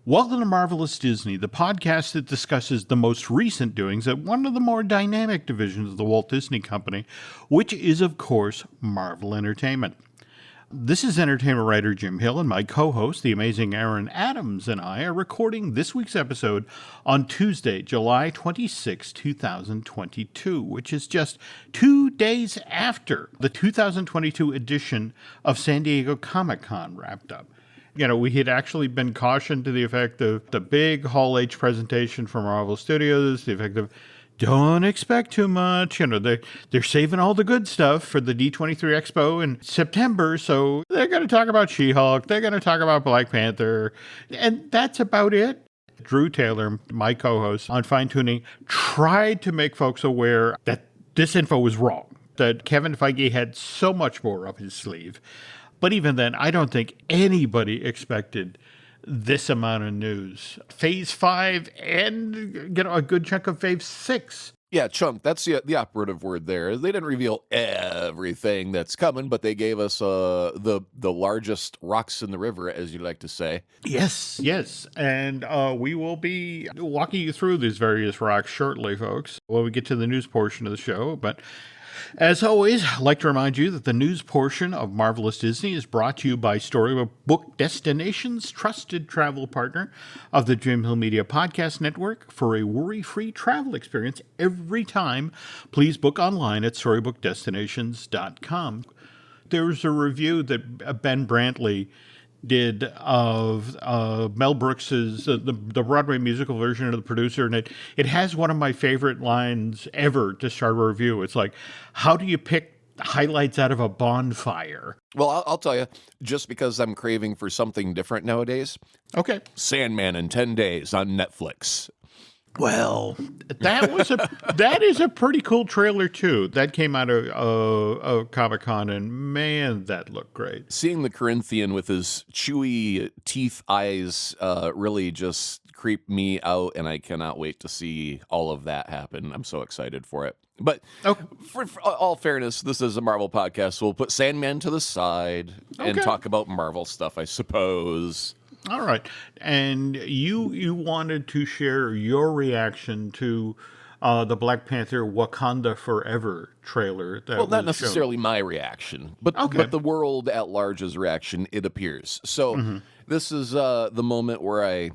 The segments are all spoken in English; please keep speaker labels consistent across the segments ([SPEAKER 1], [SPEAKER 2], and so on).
[SPEAKER 1] Welcome to Marvelous Disney, the podcast that discusses the most recent doings at one of the more dynamic divisions of the Walt Disney Company, which is, of course, Marvel Entertainment. This is entertainment writer Jim Hill, and my co-host, the amazing Aaron Adams, and I are recording this week's episode on Tuesday, July 26, 2022, which is just 2 days after the 2022 edition of San Diego Comic-Con wrapped up. You know, we had actually been cautioned to the effect of the big Hall H presentation from Marvel Studios, the effect of don't expect too much. You know, they're saving all the good stuff for the D23 Expo in September, so they're going to talk about She-Hulk, they're going to talk about Black Panther, and that's about it. Drew Taylor, my co-host on Fine Tuning, tried to make folks aware that this info was wrong, that Kevin Feige had so much more up his sleeve. But even then, I don't think anybody expected this amount of news. Phase 5 and, you know, a good chunk of Phase 6.
[SPEAKER 2] Yeah, chunk. That's the operative word there. They didn't reveal everything that's coming, but they gave us the largest rocks in the river, as you like to say.
[SPEAKER 1] Yes. And we will be walking you through these various rocks shortly, folks, when we get to the news portion of the show. But as always, I'd like to remind you that the news portion of Marvelous Disney is brought to you by Storybook Destinations, trusted travel partner of the Jim Hill Media Podcast Network. For a worry-free travel experience every time, please book online at StorybookDestinations.com. There's a review that Ben Brantley did of Mel Brooks's the Broadway musical version of The Producer, and it has one of my favorite lines ever to start a review. It's like, how do you pick highlights out of a bonfire?
[SPEAKER 2] Well, I'll tell you, just because I'm craving for something different nowadays.
[SPEAKER 1] Okay.
[SPEAKER 2] Sandman in 10 days on Netflix.
[SPEAKER 1] Well, that is a pretty cool trailer too. That came out of Comic-Con, and man, that looked great.
[SPEAKER 2] Seeing the Corinthian with his chewy teeth eyes really just creeped me out, and I cannot wait to see all of that happen. I'm so excited for it. But for all fairness, this is a Marvel podcast, so we'll put Sandman to the side and talk about Marvel stuff, I suppose.
[SPEAKER 1] All right. And you wanted to share your reaction to the Black Panther Wakanda Forever trailer.
[SPEAKER 2] Well, not necessarily my reaction, but the world at large's reaction, it appears. So this is the moment where I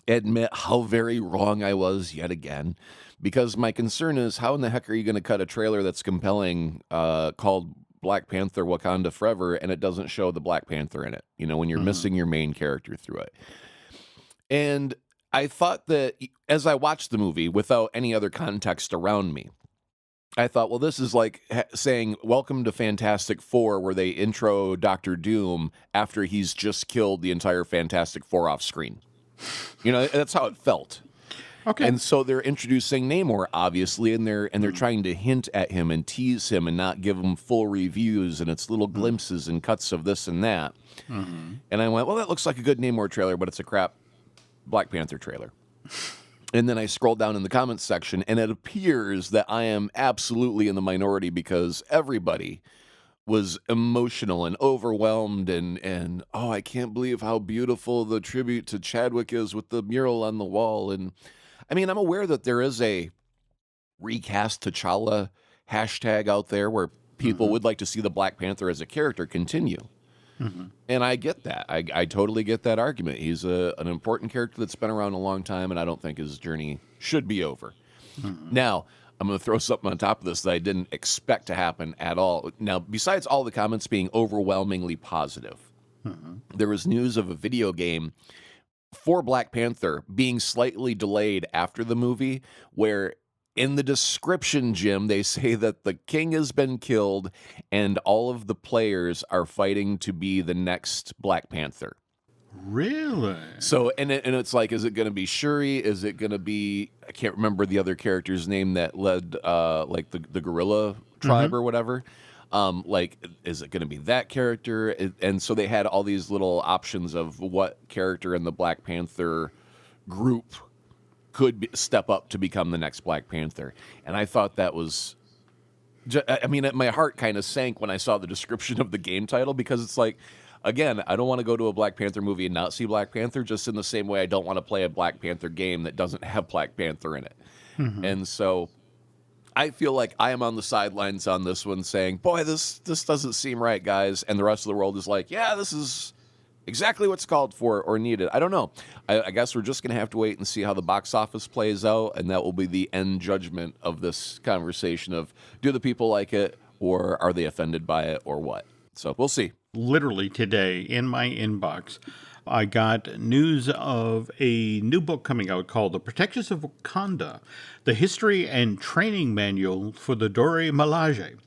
[SPEAKER 2] admit how very wrong I was yet again, because my concern is, how in the heck are you going to cut a trailer that's compelling called Black Panther Wakanda Forever, and it doesn't show the Black Panther in it, you know, when you're missing your main character through it. And I thought that as I watched the movie without any other context around me, I thought, well, this is like saying welcome to Fantastic Four, where they intro Doctor Doom after he's just killed the entire Fantastic Four off screen. You know, that's how it felt. Okay. And so they're introducing Namor, obviously, and they're trying to hint at him and tease him and not give him full reviews, and it's little glimpses and cuts of this and that. And I went, well, that looks like a good Namor trailer, but it's a crap Black Panther trailer. And then I scrolled down in the comments section, and it appears that I am absolutely in the minority, because everybody was emotional and overwhelmed and oh, I can't believe how beautiful the tribute to Chadwick is with the mural on the wall. And I mean, I'm aware that there is a recast T'Challa hashtag out there where people would like to see the Black Panther as a character continue. And I get that. I totally get that argument. He's an important character that's been around a long time, and I don't think his journey should be over. Now, I'm going to throw something on top of this that I didn't expect to happen at all. Now, besides all the comments being overwhelmingly positive, there was news of a video game for Black Panther being slightly delayed after the movie, where in the description, Jim, they say that the king has been killed and all of the players are fighting to be the next Black Panther.
[SPEAKER 1] Really?
[SPEAKER 2] So, and it's like, is it going to be Shuri? Is it going to be, I can't remember the other character's name that led, like the gorilla tribe or whatever. Like, is it going to be that character? And so they had all these little options of what character in the Black Panther group could step up to become the next Black Panther. And I thought that was, I mean, my heart kind of sank when I saw the description of the game title, because it's like, again, I don't want to go to a Black Panther movie and not see Black Panther, just in the same way I don't want to play a Black Panther game that doesn't have Black Panther in it. And so I feel like I am on the sidelines on this one saying, boy, this doesn't seem right, guys. And the rest of the world is like, yeah, this is exactly what's called for or needed. I don't know. I guess we're just going to have to wait and see how the box office plays out, and that will be the end judgment of this conversation of, do the people like it, or are they offended by it, or what? So we'll see.
[SPEAKER 1] Literally today in my inbox, I got news of a new book coming out called The Protectors of Wakanda, The History and Training Manual for the Dore Milaje.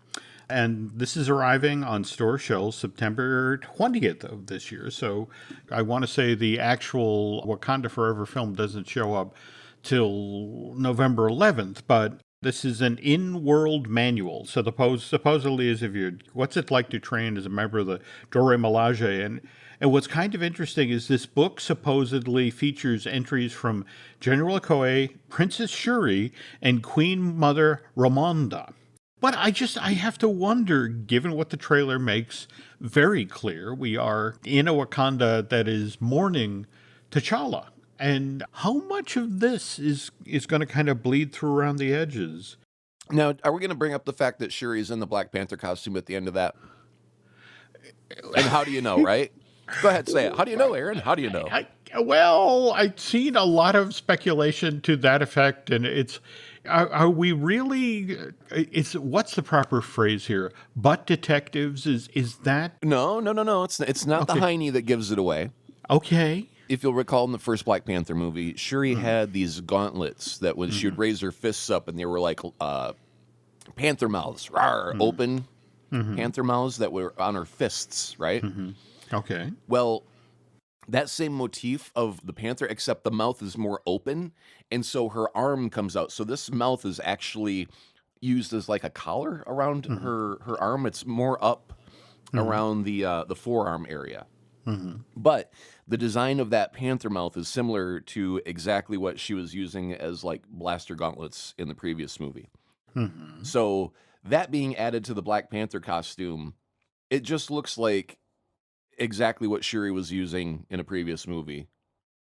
[SPEAKER 1] And this is arriving on store shelves September 20th of this year. So I want to say the actual Wakanda Forever film doesn't show up till November 11th, but this is an in-world manual. So supposedly is if you're, what's it like to train as a member of the Dore Milaje? And what's kind of interesting is this book supposedly features entries from General Okoye, Princess Shuri, and Queen Mother Ramonda. But I have to wonder, given what the trailer makes very clear, we are in a Wakanda that is mourning T'Challa. And how much of this is going to kind of bleed through around the edges?
[SPEAKER 2] Now, are we going to bring up the fact that Shuri's in the Black Panther costume at the end of that? And how do you know, right? Go ahead, say it. How do you know, Aaron? How do you know?
[SPEAKER 1] I've seen a lot of speculation to that effect, and it's... Are we really? What's the proper phrase here? Butt detectives? Is that?
[SPEAKER 2] No. It's not the hiney that gives it away.
[SPEAKER 1] Okay.
[SPEAKER 2] If you'll recall in the first Black Panther movie, Shuri had these gauntlets that when she would raise her fists up, and they were like panther mouths, open panther mouths that were on her fists, right?
[SPEAKER 1] Okay.
[SPEAKER 2] Well, that same motif of the panther, except the mouth is more open, and so her arm comes out. So this mouth is actually used as like a collar around her arm. It's more up around the forearm area. But the design of that panther mouth is similar to exactly what she was using as like blaster gauntlets in the previous movie. So that being added to the Black Panther costume, it just looks like exactly what Shuri was using in a previous movie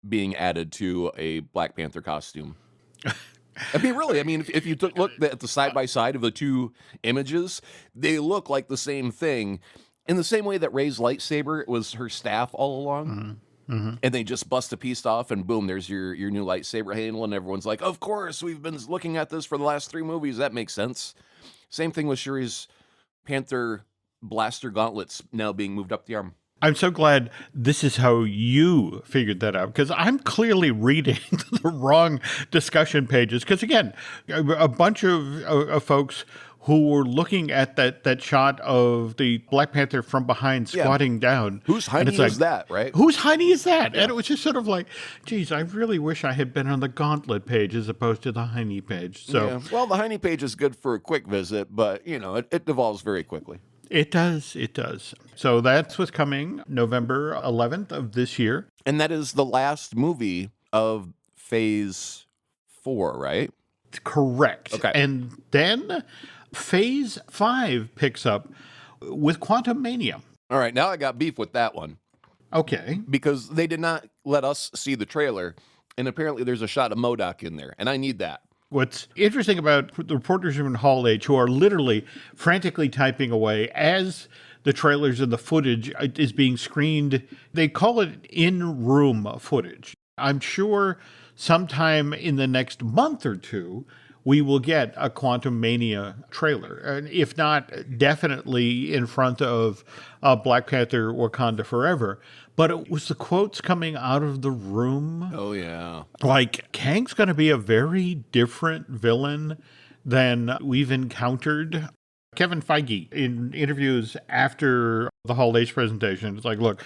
[SPEAKER 2] being added to a Black Panther costume. I mean, really, if you look at the side-by-side of the two images, they look like the same thing in the same way that Rey's lightsaber was her staff all along. And they just bust a piece off and boom, there's your new lightsaber handle, and everyone's like, of course, we've been looking at this for the last 3 movies. That makes sense. Same thing with Shuri's Panther blaster gauntlets now being moved up the arm.
[SPEAKER 1] I'm so glad this is how you figured that out, because I'm clearly reading the wrong discussion pages. Because again, a bunch of folks who were looking at that shot of the Black Panther from behind squatting down.
[SPEAKER 2] Whose hiney is that, right?
[SPEAKER 1] Whose hiney is that? Yeah. And it was just sort of like, geez, I really wish I had been on the gauntlet page as opposed to the hiney page. So,
[SPEAKER 2] well, the hiney page is good for a quick visit, but it devolves very quickly.
[SPEAKER 1] It does. So that's what's coming November 11th of this year.
[SPEAKER 2] And that is the last movie of Phase 4, right?
[SPEAKER 1] Correct.
[SPEAKER 2] Okay.
[SPEAKER 1] And then Phase 5 picks up with Quantum Mania.
[SPEAKER 2] All right, now I got beef with that one.
[SPEAKER 1] Okay.
[SPEAKER 2] Because they did not let us see the trailer, and apparently there's a shot of MODOK in there, and I need that.
[SPEAKER 1] What's interesting about the reporters in Hall H who are literally frantically typing away as the trailers and the footage is being screened, they call it in-room footage. I'm sure sometime in the next month or two, we will get a Quantum Mania trailer. And if not, definitely in front of Black Panther Wakanda Forever. But it was the quotes coming out of the room.
[SPEAKER 2] Oh, yeah.
[SPEAKER 1] Like, Kang's going to be a very different villain than we've encountered. Kevin Feige, in interviews after the Hall H presentation, it's like, look,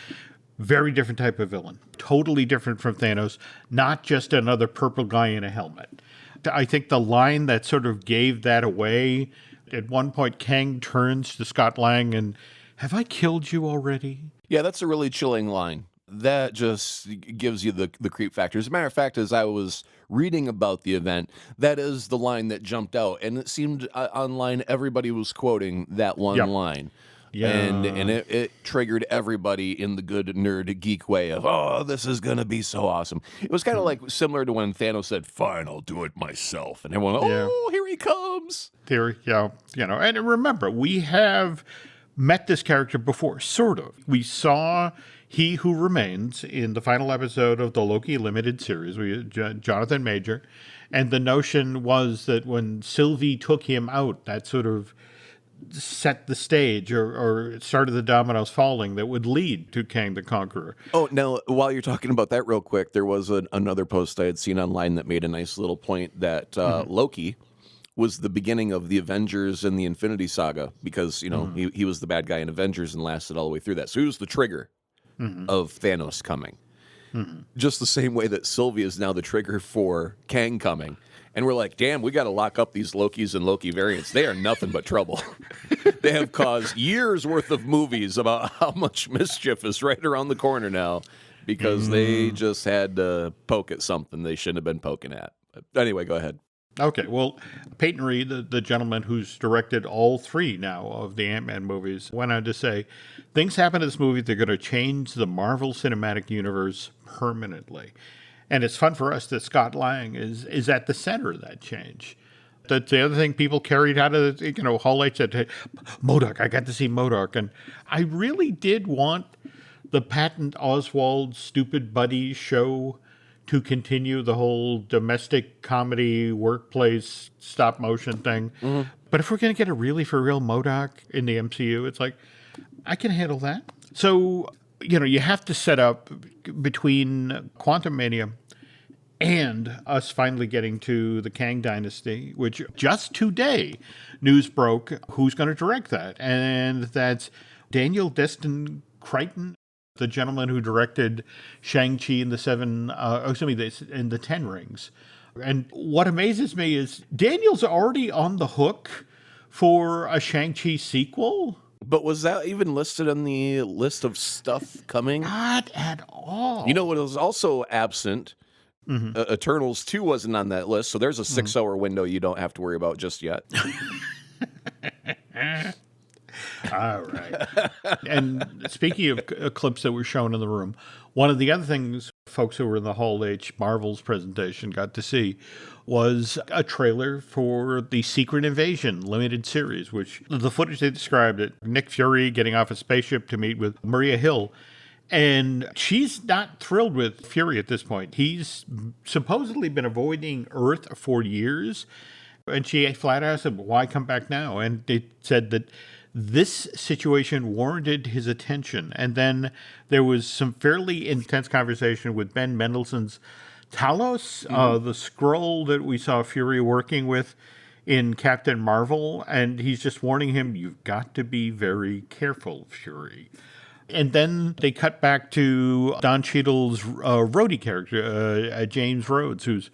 [SPEAKER 1] very different type of villain. Totally different from Thanos. Not just another purple guy in a helmet. I think the line that sort of gave that away, at one point, Kang turns to Scott Lang and, have I killed you already?
[SPEAKER 2] Yeah, that's a really chilling line. That just gives you the creep factor. As a matter of fact, as I was reading about the event, that is the line that jumped out. And it seemed online everybody was quoting that one line.
[SPEAKER 1] Yeah.
[SPEAKER 2] And it triggered everybody in the good nerd geek way of, oh, this is going to be so awesome. It was kind of like similar to when Thanos said, fine, I'll do it myself. And everyone,
[SPEAKER 1] Yeah.
[SPEAKER 2] oh, here he comes.
[SPEAKER 1] Theory, yeah. And remember, we have met this character before, sort of. We saw He Who Remains in the final episode of the Loki limited series, Jonathan Major, and the notion was that when Sylvie took him out, that sort of set the stage or started the dominoes falling that would lead to Kang the Conqueror.
[SPEAKER 2] Oh, now, while you're talking about that real quick, there was another post I had seen online that made a nice little point that Loki was the beginning of the Avengers and the Infinity Saga because, he was the bad guy in Avengers and lasted all the way through that. So he was the trigger of Thanos coming. Just the same way that Sylvie is now the trigger for Kang coming. And we're like, damn, we got to lock up these Lokis and Loki variants. They are nothing but trouble. They have caused years worth of movies about how much mischief is right around the corner now because they just had to poke at something they shouldn't have been poking at. But anyway, go ahead.
[SPEAKER 1] Okay, well, Peyton Reed, the gentleman who's directed all three now of the Ant-Man movies, went on to say, things happen in this movie, they're going to change the Marvel Cinematic Universe permanently. And it's fun for us that Scott Lang is at the center of that change. That's the other thing people carried out of the, Hall H said, hey, MODOK, I got to see MODOK. And I really did want the Patton Oswalt Stupid Buddies show to continue the whole domestic comedy workplace stop motion thing. But if we're going to get a really for real MODOK in the MCU, it's like, I can handle that. So, you have to set up between Quantum Mania and us finally getting to the Kang Dynasty, which just today news broke who's going to direct that. And that's Daniel Destin Crichton, the gentleman who directed Shang-Chi and the Ten Rings. And what amazes me is Daniel's already on the hook for a Shang-Chi sequel.
[SPEAKER 2] But was that even listed on the list of stuff coming?
[SPEAKER 1] Not at all.
[SPEAKER 2] What was also absent? Eternals 2 wasn't on that list, so there's a 6-hour window you don't have to worry about just yet.
[SPEAKER 1] All right. And speaking of clips that were shown in the room, one of the other things folks who were in the Hall H Marvel's presentation got to see was a trailer for the Secret Invasion limited series, which the footage they described it, Nick Fury getting off a spaceship to meet with Maria Hill. And she's not thrilled with Fury at this point. He's supposedly been avoiding Earth for years. And she flat asked him, why come back now? And they said that this situation warranted his attention. And then there was some fairly intense conversation with Ben Mendelsohn's Talos, the Skrull that we saw Fury working with in Captain Marvel. And he's just warning him, you've got to be very careful, Fury. And then they cut back to Don Cheadle's Rhodey character, James Rhodes, who's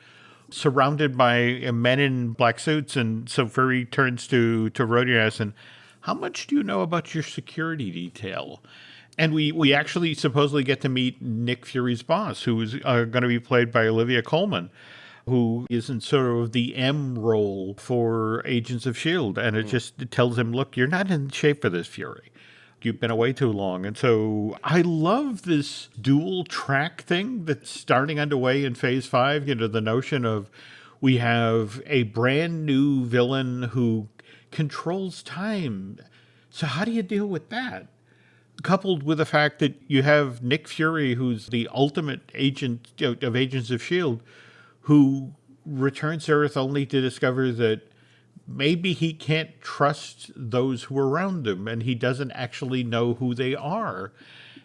[SPEAKER 1] surrounded by men in black suits. And so Fury turns to Rhodey and asks him, how much do you know about your security detail? And we actually supposedly get to meet Nick Fury's boss, who is going to be played by Olivia Colman, who is in sort of the M role for Agents of S.H.I.E.L.D. And it tells him, look, you're not in shape for this, Fury. You've been away too long. And so I love this dual track thing that's starting underway in Phase 5. The notion of we have a brand new villain who controls time. So how do you deal with that? Coupled with the fact that you have Nick Fury, who's the ultimate agent of Agents of S.H.I.E.L.D., who returns to Earth only to discover that maybe he can't trust those who are around him and he doesn't actually know who they are.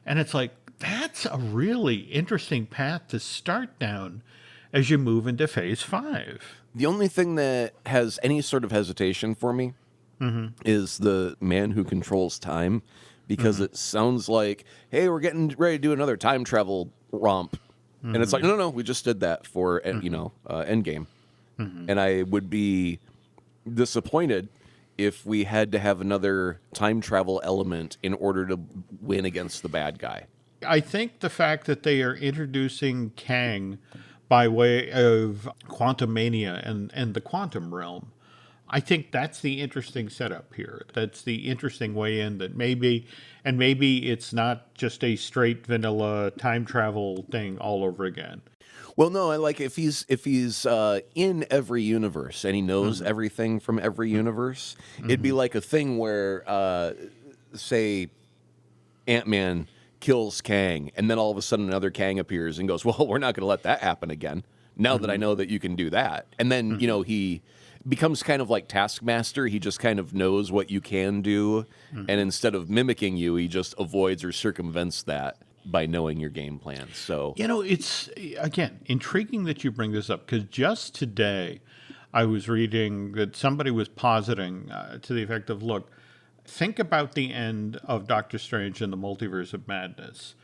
[SPEAKER 1] And it's like, that's a really interesting path to start down as you move into Phase 5.
[SPEAKER 2] The only thing that has any sort of hesitation for me is the man who controls time, because it sounds like, hey, we're getting ready to do another time travel romp. And it's like, no, we just did that for, Endgame. And I would be disappointed if we had to have another time travel element in order to win against the bad guy.
[SPEAKER 1] I think the fact that they are introducing Kang by way of Quantum Mania and the Quantum Realm I think that's the interesting setup here. That's the interesting way in that maybe it's not just a straight vanilla time travel thing all over again.
[SPEAKER 2] Well, no, I like if he's in every universe and he knows everything from every universe, it'd be like a thing where, say, Ant-Man kills Kang, and then all of a sudden another Kang appears and goes, "Well, we're not going to let that happen again. Now that I know that you can do that," and then he becomes kind of like Taskmaster. He just kind of knows what you can do, and instead of mimicking you, he just avoids or circumvents that by knowing your game plan. So
[SPEAKER 1] It's, again, intriguing that you bring this up because just today I was reading that somebody was positing to the effect of, look, think about the end of Doctor Strange in the Multiverse of Madness.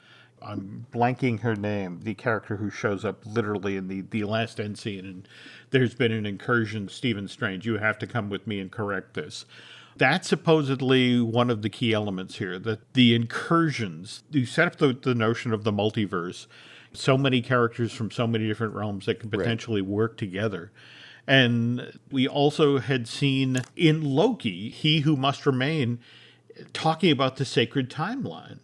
[SPEAKER 1] I'm blanking her name, the character who shows up literally in the last end scene, and there's been an incursion, Stephen Strange, you have to come with me and correct this. That's supposedly one of the key elements here, that the incursions, you set up the notion of the multiverse, so many characters from so many different realms that can potentially work together. And we also had seen in Loki, He Who Must Remain, talking about the sacred timeline.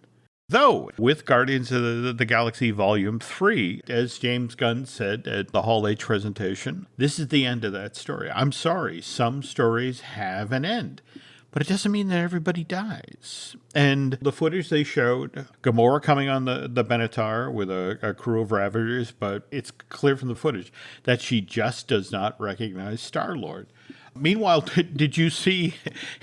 [SPEAKER 1] Though, with Guardians of the Galaxy Volume 3, as James Gunn said at the Hall H presentation, this is the end of that story. I'm sorry, some stories have an end, but it doesn't mean that everybody dies. And the footage they showed, Gamora coming on the Benatar with a crew of Ravagers, but it's clear from the footage that she just does not recognize Star-Lord. Meanwhile, did you see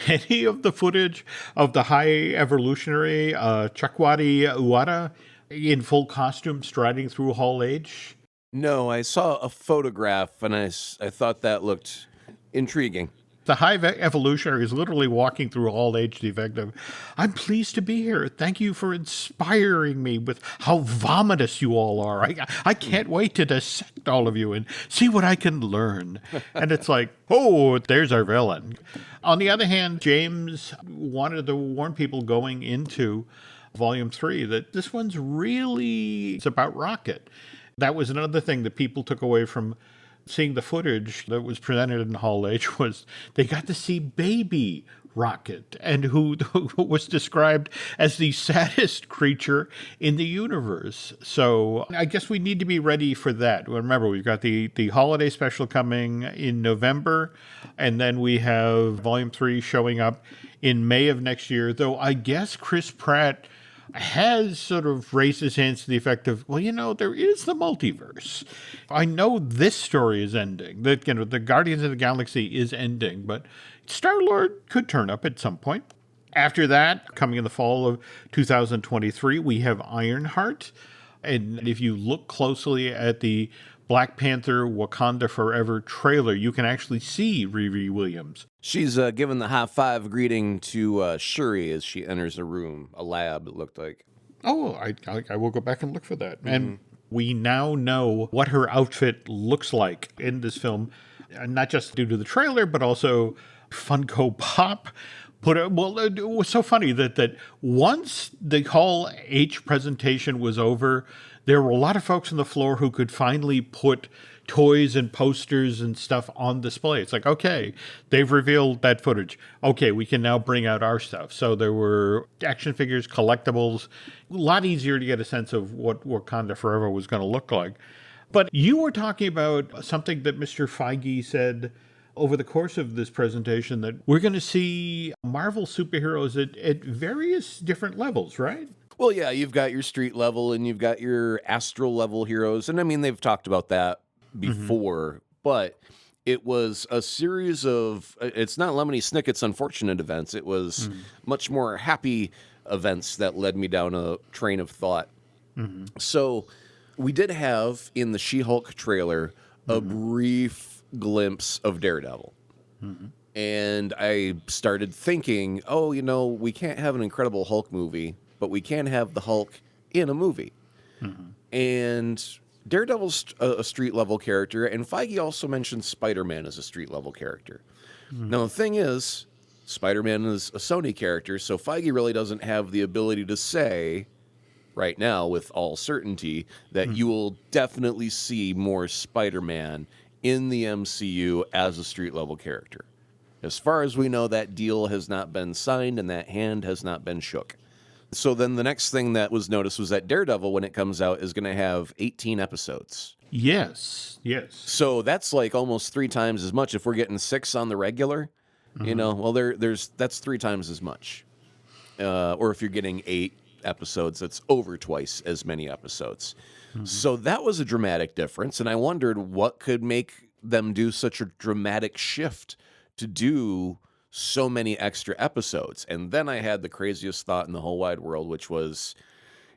[SPEAKER 1] any of the footage of the High Evolutionary Chukwudi Iwata in full costume striding through Hall H?
[SPEAKER 2] no, I saw a photograph and I thought that looked intriguing.
[SPEAKER 1] The High Evolutionary is literally walking through Hall H, the effect of, I'm pleased to be here. Thank you for inspiring me with how vomitous you all are. I can't wait to dissect all of you and see what I can learn. And it's like, oh, there's our villain. On the other hand, James wanted to warn people going into Volume 3 that this one's really, it's about Rocket. That was another thing that people took away from seeing the footage that was presented in Hall H, was they got to see baby Rocket, and who was described as the saddest creature in the universe. So I guess we need to be ready for that. Remember, we've got the holiday special coming in November, and then we have Volume 3 showing up in May of next year, though I guess Chris Pratt has sort of raised his hands to the effect of, well, there is the multiverse. I know this story is ending, that the Guardians of the Galaxy is ending, but Star-Lord could turn up at some point. After that, coming in the fall of 2023, we have Ironheart. And if you look closely at the Black Panther Wakanda Forever trailer, you can actually see Riri Williams.
[SPEAKER 2] She's giving the high five greeting to Shuri as she enters a room, a lab, it looked like.
[SPEAKER 1] Oh, I will go back and look for that. And we now know what her outfit looks like in this film, not just due to the trailer, but also Funko Pop. It was so funny that once the Hall H presentation was over, there were a lot of folks on the floor who could finally put toys and posters and stuff on display. It's like, okay, they've revealed that footage. Okay, we can now bring out our stuff. So there were action figures, collectibles, a lot easier to get a sense of what Wakanda Forever was going to look like. But you were talking about something that Mr. Feige said over the course of this presentation, that we're going to see Marvel superheroes at various different levels, right?
[SPEAKER 2] Well, yeah, you've got your street level and you've got your astral level heroes. And I mean, they've talked about that before, but it was a series of, it's not Lemony Snicket's unfortunate events. It was much more happy events that led me down a train of thought. So we did have in the She-Hulk trailer a brief glimpse of Daredevil. And I started thinking, we can't have an Incredible Hulk movie, but we can have the Hulk in a movie. And Daredevil's a street-level character, and Feige also mentioned Spider-Man as a street-level character. Now, the thing is, Spider-Man is a Sony character, so Feige really doesn't have the ability to say right now with all certainty that you will definitely see more Spider-Man in the MCU as a street-level character. As far as we know, that deal has not been signed and that hand has not been shook. So then the next thing that was noticed was that Daredevil, when it comes out, is going to have 18 episodes.
[SPEAKER 1] Yes.
[SPEAKER 2] So that's like almost 3 times as much. If we're getting 6 on the regular, well, that's 3 times as much. Or if you're getting 8 episodes, that's over twice as many episodes. So that was a dramatic difference, and I wondered what could make them do such a dramatic shift to do so many extra episodes. And then I had the craziest thought in the whole wide world, which was,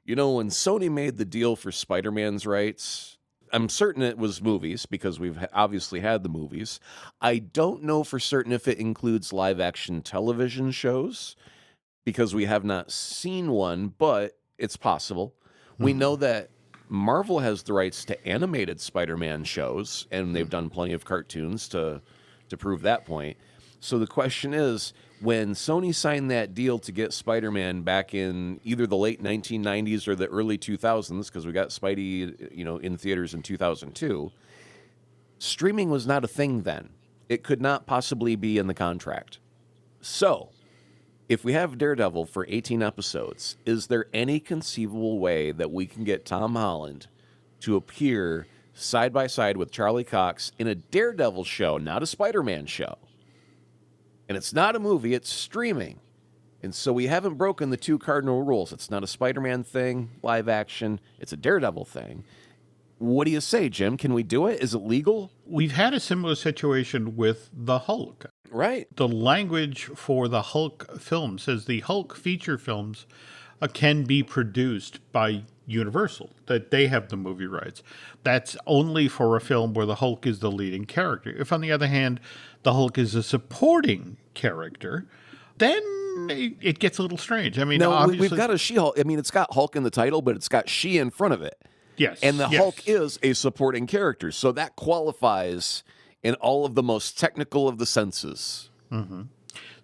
[SPEAKER 2] when Sony made the deal for Spider-Man's rights, I'm certain it was movies because we've obviously had the movies. I don't know for certain if it includes live-action television shows because we have not seen one, but it's possible. We know that Marvel has the rights to animated Spider-Man shows, and they've done plenty of cartoons to prove that point. So the question is, when Sony signed that deal to get Spider-Man back in either the late 1990s or the early 2000s, because we got Spidey, in theaters in 2002, streaming was not a thing then. It could not possibly be in the contract. So, if we have Daredevil for 18 episodes, is there any conceivable way that we can get Tom Holland to appear side by side with Charlie Cox in a Daredevil show, not a Spider-Man show? And it's not a movie, it's streaming. And so we haven't broken the 2 cardinal rules. It's not a Spider-Man thing, live action. It's a Daredevil thing. What do you say, Jim? Can we do it? Is it legal?
[SPEAKER 1] We've had a similar situation with the Hulk.
[SPEAKER 2] Right.
[SPEAKER 1] The language for the Hulk film says the Hulk feature films can be produced by Universal, that they have the movie rights. That's only for a film where the Hulk is the leading character. If, on the other hand, the Hulk is a supporting character, then it gets a little strange. I mean,
[SPEAKER 2] no,
[SPEAKER 1] obviously,
[SPEAKER 2] we've got a She-Hulk. I mean, it's got Hulk in the title, but it's got she in front of it.
[SPEAKER 1] Yes.
[SPEAKER 2] And the Hulk is a supporting character, so that qualifies in all of the most technical of the senses.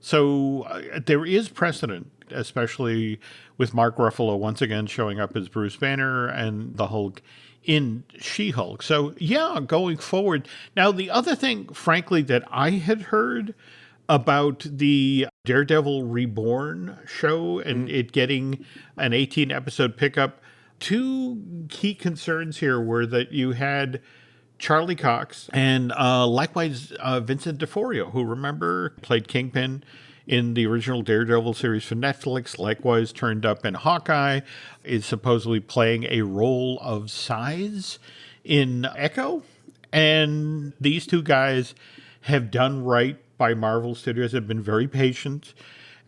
[SPEAKER 1] So there is precedent, especially with Mark Ruffalo once again showing up as Bruce Banner and the Hulk in She-Hulk. So, yeah, going forward. Now, the other thing, frankly, that I had heard about the Daredevil Reborn show and it getting an 18-episode pickup, 2 key concerns here were that you had Charlie Cox and likewise Vincent D'Onofrio, who, remember, played Kingpin in the original Daredevil series for Netflix, likewise turned up in Hawkeye, is supposedly playing a role of size in Echo. And these 2 guys have done right by Marvel Studios, have been very patient.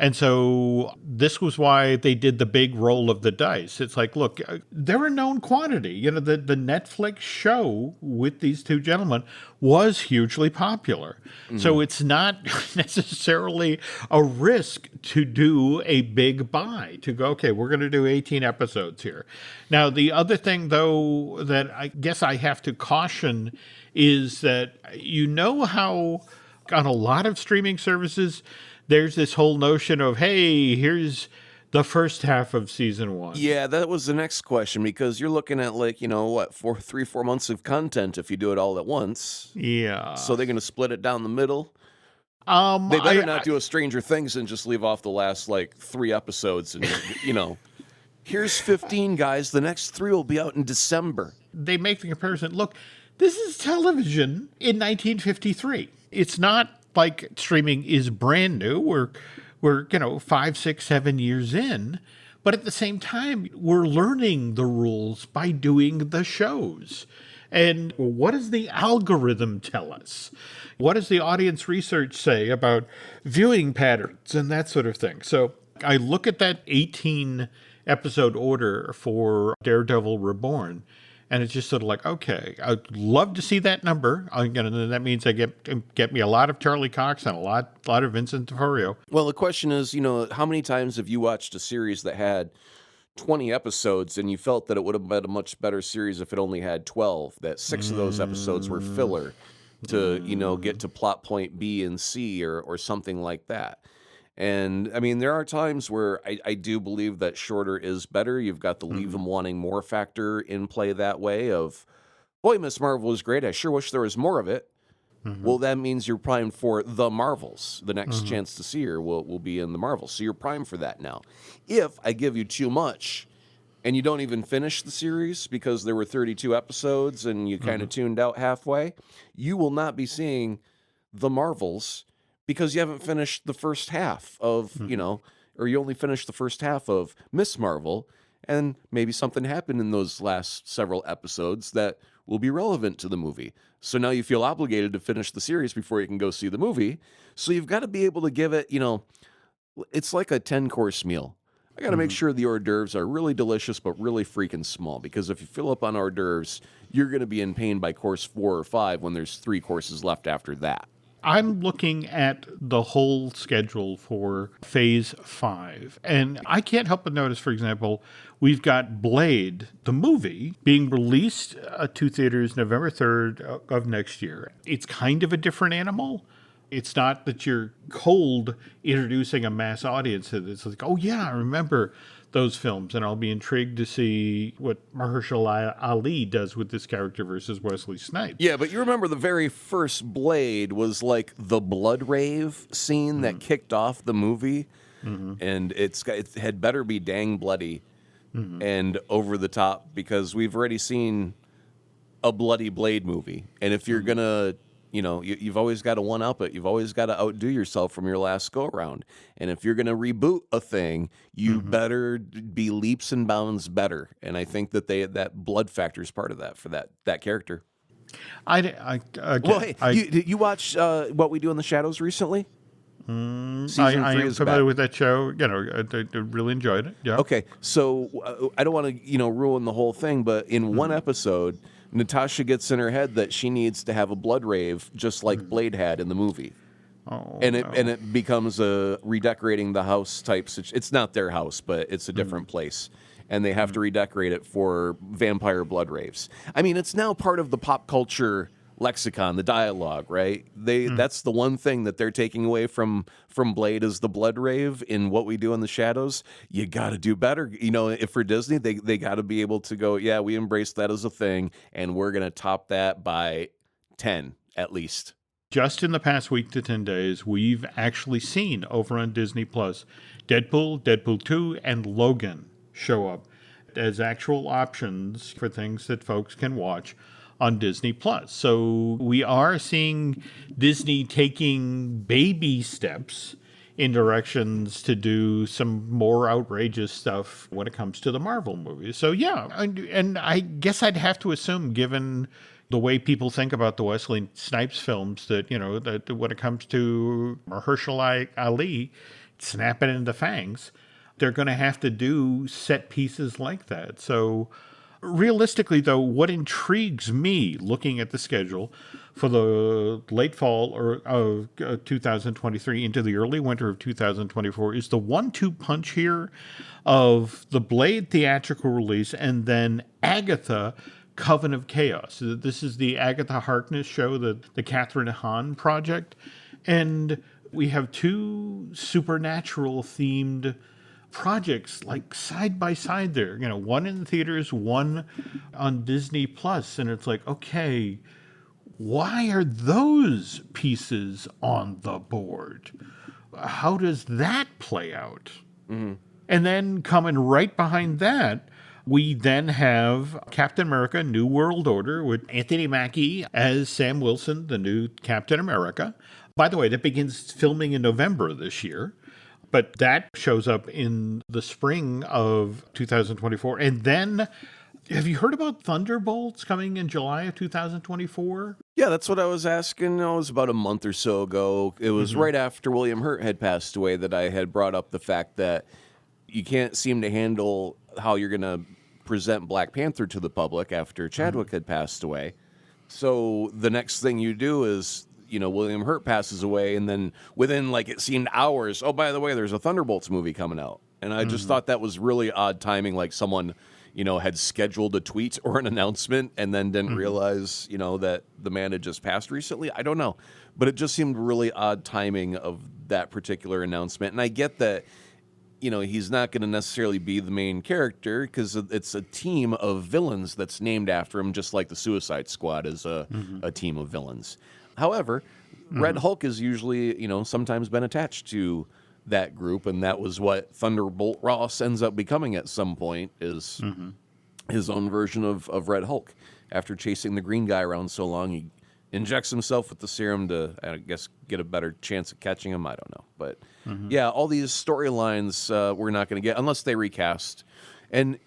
[SPEAKER 1] And so this was why they did the big roll of the dice. It's like, look, they're a known quantity. The Netflix show with these 2 gentlemen was hugely popular. So it's not necessarily a risk to do a big buy, to go, okay, we're going to do 18 episodes here. Now, the other thing, though, that I guess I have to caution is that how on a lot of streaming services, there's this whole notion of, hey, here's the first half of season 1.
[SPEAKER 2] Yeah, that was the next question, because you're looking at 3-4 months of content if you do it all at once.
[SPEAKER 1] Yeah.
[SPEAKER 2] So they're going to split it down the middle. They better not do a Stranger Things and just leave off the last 3 episodes and, here's 15 guys. The next 3 will be out in December.
[SPEAKER 1] They make the comparison. Look, this is television in 1953. It's not like streaming is brand new. We're 5, 6, 7 years in, but at the same time, we're learning the rules by doing the shows. And what does the algorithm tell us? What does the audience research say about viewing patterns and that sort of thing? So I look at that 18 episode order for Daredevil Reborn, and it's just sort of like, okay, I'd love to see that number. That means I get me a lot of Charlie Cox and a lot of Vincent D'Onofrio.
[SPEAKER 2] Well, the question is, how many times have you watched a series that had 20 episodes and you felt that it would have been a much better series if it only had 12, that 6 of those episodes were filler to, get to plot point B and C or something like that. And, I mean, there are times where I do believe that shorter is better. You've got the leave them wanting more factor in play that way of, boy, Miss Marvel is great. I sure wish there was more of it. Well, that means you're primed for the Marvels. The next chance to see her will be in the Marvels. So you're primed for that now. If I give you too much and you don't even finish the series because there were 32 episodes and you kind of tuned out halfway, you will not be seeing the Marvels because you haven't finished the first half of, or you only finished the first half of Miss Marvel, and maybe something happened in those last several episodes that will be relevant to the movie. So now you feel obligated to finish the series before you can go see the movie. So you've got to be able to give it, it's like a 10-course meal. I got to make sure the hors d'oeuvres are really delicious, but really freaking small. Because if you fill up on hors d'oeuvres, you're going to be in pain by course 4 or 5 when there's 3 courses left after that.
[SPEAKER 1] I'm looking at the whole schedule for Phase 5, and I can't help but notice, for example, we've got Blade, the movie, being released to theaters November 3rd of next year. It's kind of a different animal. It's not that you're cold introducing a mass audience. It's like, oh yeah, I remember those films, and I'll be intrigued to see what Mahershala Ali does with this character versus Wesley Snipes.
[SPEAKER 2] Yeah, but you remember the very first Blade was like the blood rave scene that kicked off the movie, and it had better be dang bloody and over the top because we've already seen a bloody Blade movie, and if you're gonna you've always got to one-up it. You've always got to outdo yourself from your last go-around. And if you're going to reboot a thing, you better be leaps and bounds better. And I think that that blood factor is part of that for that character. You watched What We Do in the Shadows recently?
[SPEAKER 1] I am familiar with that show. I really enjoyed it. Yeah.
[SPEAKER 2] Okay, so I don't want to ruin the whole thing, but in one episode, Natasha gets in her head that she needs to have a blood rave just like Blade had in the movie.
[SPEAKER 1] Oh,
[SPEAKER 2] and it becomes a redecorating the house type. It's not their house, but it's a different place. And they have to redecorate it for vampire blood raves. I mean, it's now part of the pop culture lexicon, the dialogue, right? That's the one thing that they're taking away from Blade is the blood rave in What We Do in the Shadows. You got to do better. If for Disney, they got to be able to go, yeah, we embrace that as a thing, and we're going to top that by 10 at least.
[SPEAKER 1] Just in the past week to 10 days, we've actually seen over on Disney Plus Deadpool, Deadpool 2, and Logan show up as actual options for things that folks can watch on Disney Plus. So we are seeing Disney taking baby steps in directions to do some more outrageous stuff when it comes to the Marvel movies. So yeah, and I guess I'd have to assume, given the way people think about the Wesley Snipes films, that that when it comes to Mahershala Ali snapping into fangs, they're going to have to do set pieces like that. So realistically, though, what intrigues me looking at the schedule for the late fall of 2023 into the early winter of 2024 is the 1-2 punch here of the Blade theatrical release and then Agatha Coven of Chaos. This is the Agatha Harkness show, the Catherine Hahn project. And we have 2 supernatural themed projects like side by side there, one in the theaters, one on Disney Plus, and it's like, okay, why are those pieces on the board? How does that play out? And then coming right behind that, we then have Captain America: New World Order with Anthony Mackie as Sam Wilson, the new Captain America. By the way, that begins filming in November this year. But that shows up in the spring of 2024. And then, have you heard about Thunderbolts coming in July of 2024?
[SPEAKER 2] Yeah, that's what I was asking. It was about a month or so ago. It was right after William Hurt had passed away that I had brought up the fact that you can't seem to handle how you're going to present Black Panther to the public after Chadwick had passed away. So the next thing you do is, William Hurt passes away, and then within, it seemed hours, oh, by the way, there's a Thunderbolts movie coming out. And I just thought that was really odd timing, like someone, had scheduled a tweet or an announcement and then didn't realize, that the man had just passed recently. I don't know. But it just seemed really odd timing of that particular announcement. And I get that he's not going to necessarily be the main character because it's a team of villains that's named after him, just like the Suicide Squad is a team of villains. However, Red Hulk has usually, sometimes been attached to that group, and that was what Thunderbolt Ross ends up becoming at some point, is his own version of Red Hulk. After chasing the green guy around so long, he injects himself with the serum to, I guess, get a better chance of catching him. I don't know. But yeah, all these storylines we're not going to get unless they recast. And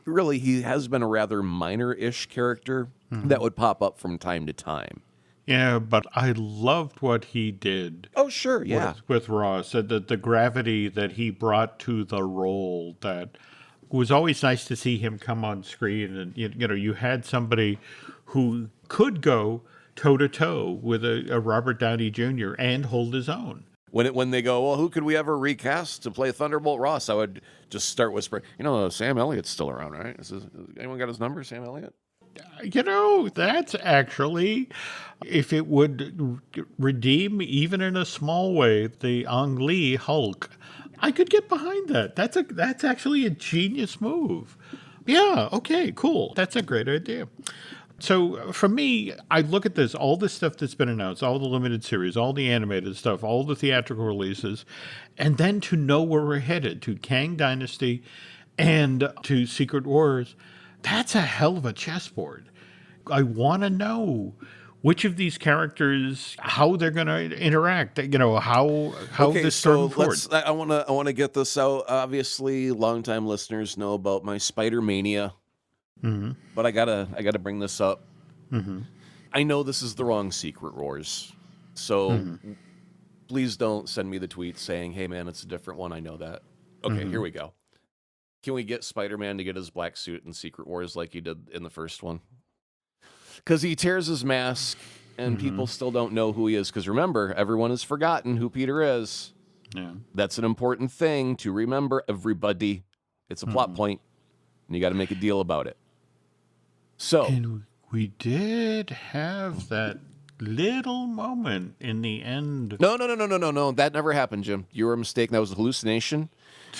[SPEAKER 2] really, he has been a rather minor-ish character that would pop up from time to time.
[SPEAKER 1] Yeah, but I loved what he did.
[SPEAKER 2] Oh, sure, yeah.
[SPEAKER 1] With Ross, the gravity that he brought to the role, that was always nice to see him come on screen. And, you had somebody who could go toe-to-toe with a Robert Downey Jr. and hold his own.
[SPEAKER 2] When they go, well, who could we ever recast to play Thunderbolt Ross? I would just start whispering, Sam Elliott's still around, right? Anyone got his number, Sam Elliott?
[SPEAKER 1] That's actually, if it would redeem, even in a small way, the Ang Lee Hulk, I could get behind that. That's actually a genius move. Yeah, okay, cool. That's a great idea. So for me, I look at this, all the stuff that's been announced, all the limited series, all the animated stuff, all the theatrical releases, and then to know where we're headed, to Kang Dynasty and to Secret Wars, that's a hell of a chessboard. I want to know which of these characters, how they're going to interact, how this turns forward.
[SPEAKER 2] I want to get this out. Obviously, longtime listeners know about my Spider-Mania. But I gotta bring this up. I know this is the wrong Secret Wars, so please don't send me the tweet saying, "Hey man, it's a different one." I know that. Okay, here we go. Can we get Spider-Man to get his black suit in Secret Wars like he did in the first one? Because he tears his mask, and people still don't know who he is. Because remember, everyone has forgotten who Peter is.
[SPEAKER 1] Yeah,
[SPEAKER 2] that's an important thing to remember. Everybody, it's a plot point, and you got to make a deal about it. So,
[SPEAKER 1] and we did have that little moment in the end.
[SPEAKER 2] No. That never happened, Jim. You were mistaken. That was a hallucination.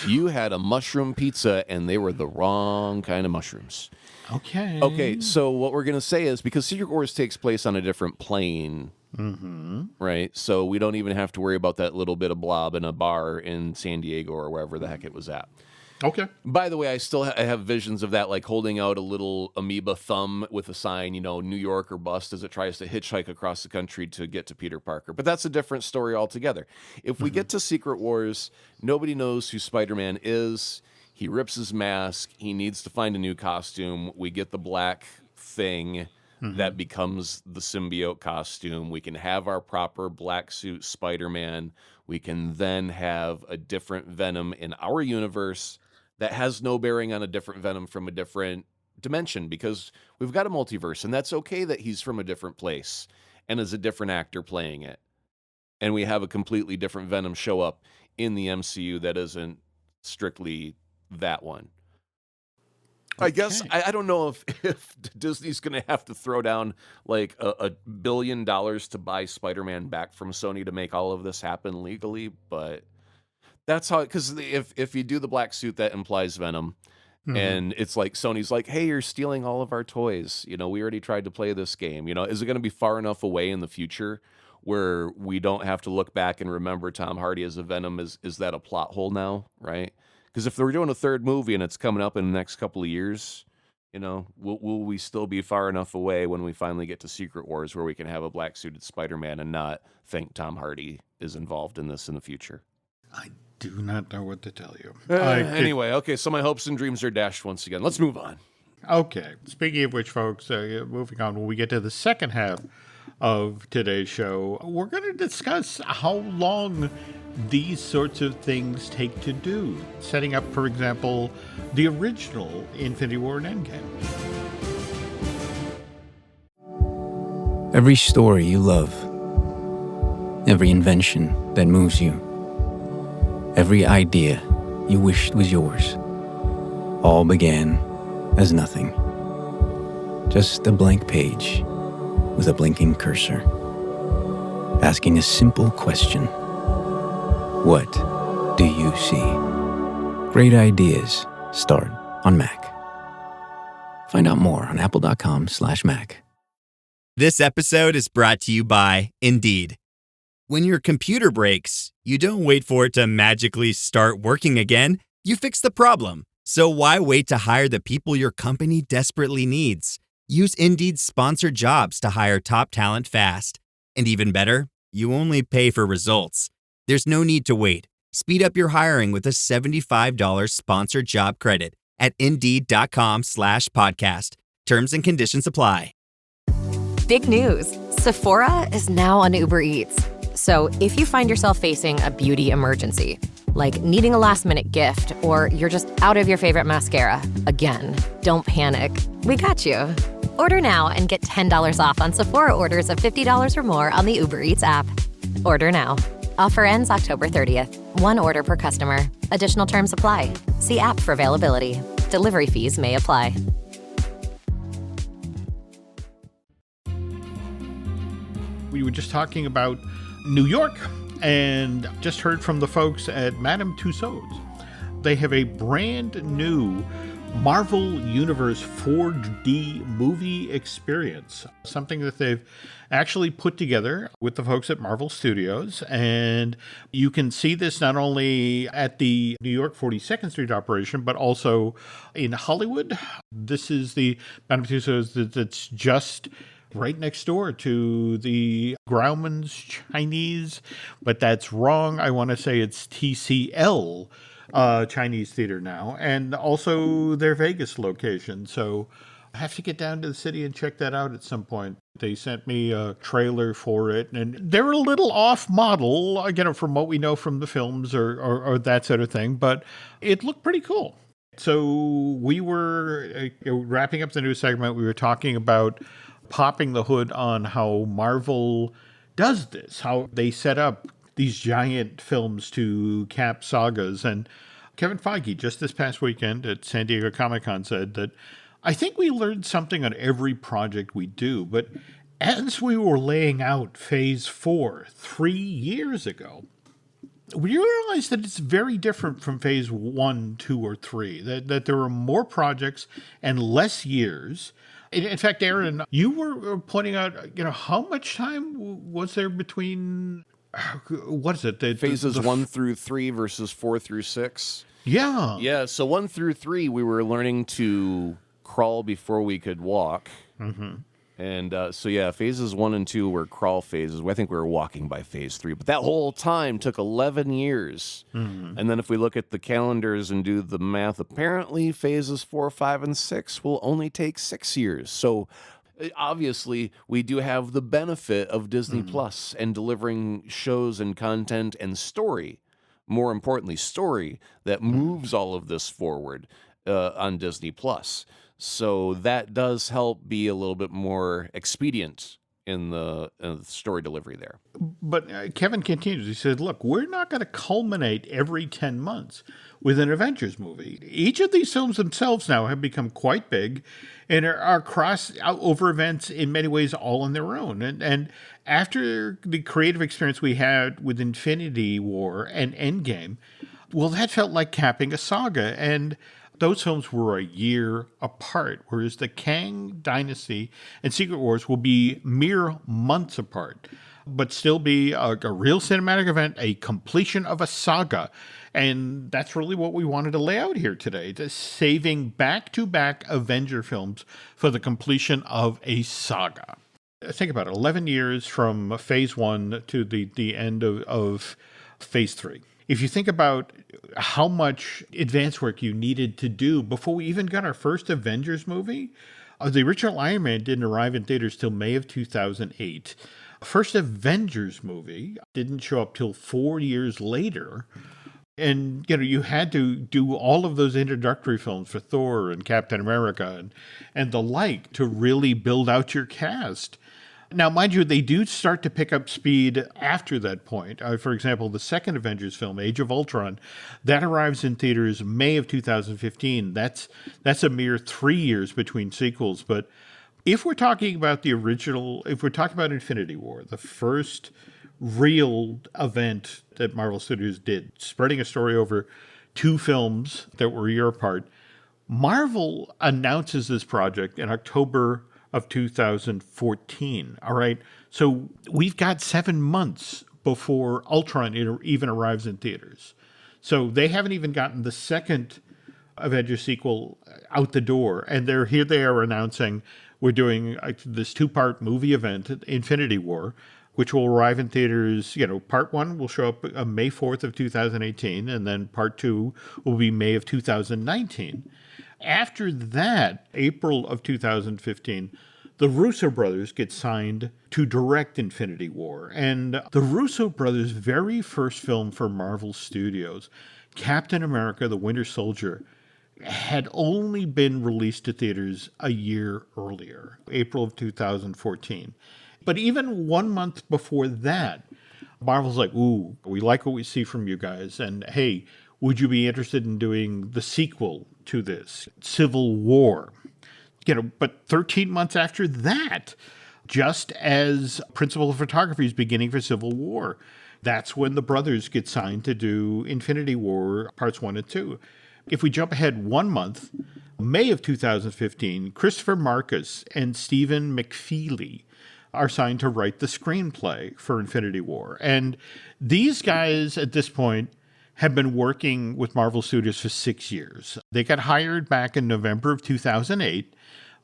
[SPEAKER 2] You had a mushroom pizza, and they were the wrong kind of mushrooms. Okay, so what we're going to say is, because Secret Wars takes place on a different plane, right? So we don't even have to worry about that little bit of blob in a bar in San Diego or wherever the heck it was at.
[SPEAKER 1] Okay.
[SPEAKER 2] By the way, I still have visions of that, like holding out a little amoeba thumb with a sign, New York or bust, as it tries to hitchhike across the country to get to Peter Parker. But that's a different story altogether. If we get to Secret Wars, nobody knows who Spider-Man is. He rips his mask. He needs to find a new costume. We get the black thing that becomes the symbiote costume. We can have our proper black suit Spider-Man. We can then have a different Venom in our universe that has no bearing on a different Venom from a different dimension, because we've got a multiverse, and that's okay that he's from a different place and is a different actor playing it. And we have a completely different Venom show up in the MCU that isn't strictly that one. Okay. I guess, I don't know if Disney's going to have to throw down like $1 billion to buy Spider-Man back from Sony to make all of this happen legally, but that's how, because if you do the black suit, that implies Venom. And it's like Sony's like, hey, you're stealing all of our toys. We already tried to play this game. Is it going to be far enough away in the future where we don't have to look back and remember Tom Hardy as a Venom? Is that a plot hole now, right? Because if they're doing a third movie and it's coming up in the next couple of years, will we still be far enough away when we finally get to Secret Wars where we can have a black suited Spider-Man and not think Tom Hardy is involved in this in the future?
[SPEAKER 1] I do not know what to tell you.
[SPEAKER 2] Anyway, okay, so my hopes and dreams are dashed once again. Let's move on.
[SPEAKER 1] Okay. Speaking of which, folks, moving on, when we get to the second half of today's show, we're going to discuss how long these sorts of things take to do. Setting up, for example, the original Infinity War and Endgame.
[SPEAKER 3] Every story you love, every invention that moves you, every idea you wished was yours, all began as nothing. Just a blank page with a blinking cursor, asking a simple question. What do you see? Great ideas start on Mac. Find out more on apple.com/Mac.
[SPEAKER 4] This episode is brought to you by Indeed. When your computer breaks, you don't wait for it to magically start working again. You fix the problem. So why wait to hire the people your company desperately needs? Use Indeed's sponsored jobs to hire top talent fast. And even better, you only pay for results. There's no need to wait. Speed up your hiring with a $75 sponsored job credit at Indeed.com/podcast. Terms and conditions apply.
[SPEAKER 5] Big news. Sephora is now on Uber Eats. So if you find yourself facing a beauty emergency, like needing a last-minute gift, or you're just out of your favorite mascara, again, don't panic. We got you. Order now and get $10 off on Sephora orders of $50 or more on the Uber Eats app. Order now. Offer ends October 30th. One order per customer. Additional terms apply. See app for availability. Delivery fees may apply.
[SPEAKER 1] We were just talking about New York and just heard from the folks at Madame Tussauds. They have a brand new Marvel Universe 4D movie experience, something that they've actually put together with the folks at Marvel Studios. And you can see this not only at the New York 42nd Street operation, but also in Hollywood. This is the Madame Tussauds that's just right next door to the Grauman's Chinese, but that's wrong. I want to say it's TCL Chinese Theater now, and also their Vegas location. So I have to get down to the city and check that out at some point. They sent me a trailer for it, and they're a little off model, again, from what we know from the films or that sort of thing, but it looked pretty cool. So we were wrapping up the news segment. We were talking about popping the hood on how Marvel does this, how they set up these giant films to cap sagas. And Kevin Feige, just this past weekend at San Diego Comic-Con, said that, I think we learned something on every project we do, but as we were laying out Phase 4 3 years ago, we realized that it's very different from Phase 1, 2, or 3, that there are more projects and less years. In fact, Aaron, you were pointing out, how much time was there between, what is it?
[SPEAKER 2] Phases 1 through 3 versus 4 through 6.
[SPEAKER 1] Yeah.
[SPEAKER 2] Yeah, so 1 through 3, we were learning to crawl before we could walk. Mm-hmm. And phases 1 and 2 were crawl phases. I think we were walking by phase 3. But that whole time took 11 years. Mm-hmm. And then if we look at the calendars and do the math, apparently phases 4, 5, and 6 will only take 6 years. So obviously we do have the benefit of Disney Plus and delivering shows and content and story. More importantly, story that moves all of this forward on Disney Plus. So that does help be a little bit more expedient in the story delivery there.
[SPEAKER 1] But Kevin continues. He said, look, we're not going to culminate every 10 months with an Avengers movie. Each of these films themselves now have become quite big and are cross over events in many ways all on their own. And after the creative experience we had with Infinity War and Endgame, well, that felt like capping a saga. And those films were a year apart, whereas the Kang Dynasty and Secret Wars will be mere months apart, but still be a real cinematic event, a completion of a saga. And that's really what we wanted to lay out here today, saving back-to-back Avenger films for the completion of a saga. Think about it, 11 years from Phase 1 to the end of Phase 3. If you think about how much advance work you needed to do before we even got our first Avengers movie, the original Iron Man didn't arrive in theaters till May of 2008. First Avengers movie didn't show up till 4 years later. And, you had to do all of those introductory films for Thor and Captain America and the like to really build out your cast. Now, mind you, they do start to pick up speed after that point. For example, the second Avengers film, Age of Ultron, that arrives in theaters May of 2015. That's a mere 3 years between sequels. But if we're talking about the original, if we're talking about Infinity War, the first real event that Marvel Studios did, spreading a story over 2 films that were a year apart. Marvel announces this project in October of 2014. All right. So we've got 7 months before Ultron even arrives in theaters. So they haven't even gotten the second Avengers sequel out the door. And they are announcing we're doing this 2-part movie event, Infinity War, which will arrive in theaters. Part 1 will show up May 4th of 2018, and then part 2 will be May of 2019. After that, April of 2015, the Russo brothers get signed to direct Infinity War. And the Russo brothers' very first film for Marvel Studios, Captain America, the Winter Soldier, had only been released to theaters a year earlier, April of 2014. But even 1 month before that, Marvel's like, ooh, we like what we see from you guys. And hey, would you be interested in doing the sequel to this, Civil War? But 13 months after that, just as principal photography is beginning for Civil War, that's when the brothers get signed to do Infinity War parts 1 and 2. If we jump ahead 1 month, May of 2015, Christopher Marcus and Stephen McFeely are signed to write the screenplay for Infinity War. And these guys at this point have been working with Marvel Studios for 6 years. They got hired back in November of 2008.